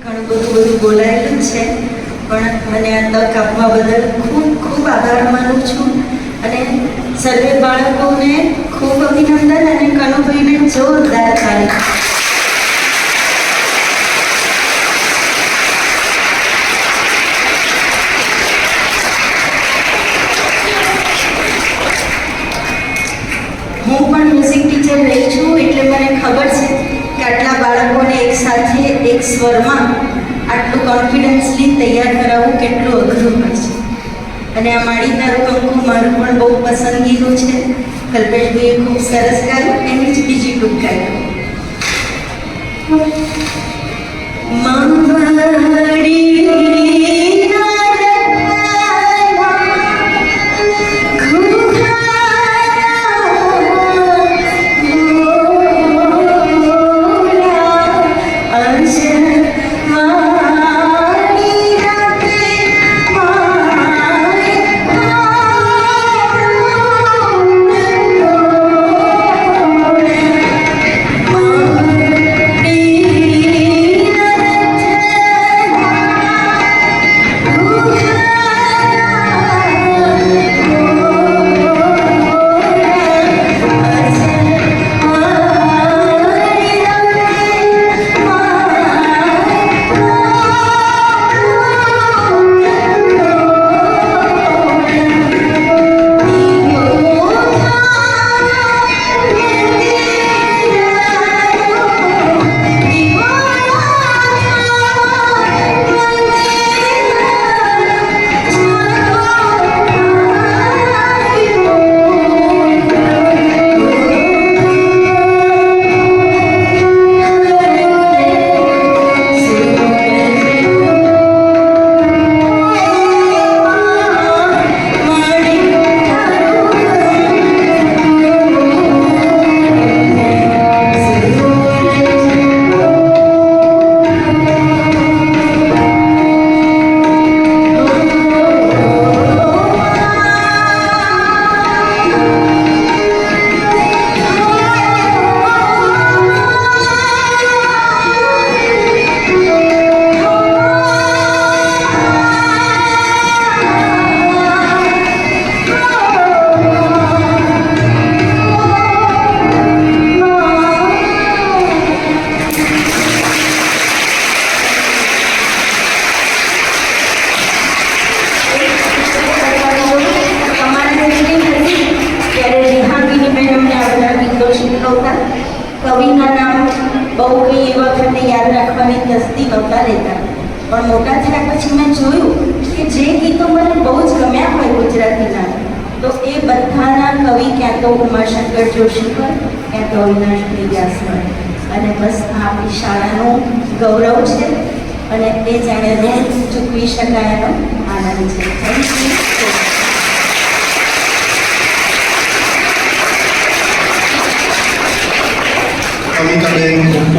ઘણું બધું બોલાયેલું છે, પણ મને આ તક આપવા બદલ ખૂબ ખૂબ આભાર માનું છું અને સર્વે બાળકોને ખૂબ અભિનંદન અને કનુભાઈને જોરદાર તારીફ. હું પણ મ્યુઝિક ટીચર રહી છું એટલે મને ખબર છે કે આટલા બાળકોને એક સાથે એક સ્વરમાં આટલું કોન્ફિડન્સલી તૈયાર કરાવવું કેટલું અઘરું હોય છે. અને આ માડી તારું કંકુ મારું પણ બહુ પસંદગીનું છે. કલ્પેશભાઈએ ખૂબ સરસ ગાયું, એની જ બીજી ટૂંક ગાયું. કવિના નામ બહુ કંઈ એ વખતે યાદ રાખવાની તસ્તી નહોતા લેતા, પણ મોટા થયા પછી મેં જોયું કે જે ગીતો મને બહુ જ ગમ્યા હોય ગુજરાતીના, તો એ બધાના કવિ ક્યાં તો ઉમાશંકર જોશી હોય, ક્યાં તો અવિનાશભાઈ વ્યાસ હોય. અને બસ આ આપણી શાળાનું ગૌરવ છે અને એ જાણે ઋણ ચૂકવી શકાયનો આનંદ છે. Thank you. અમિતાબેન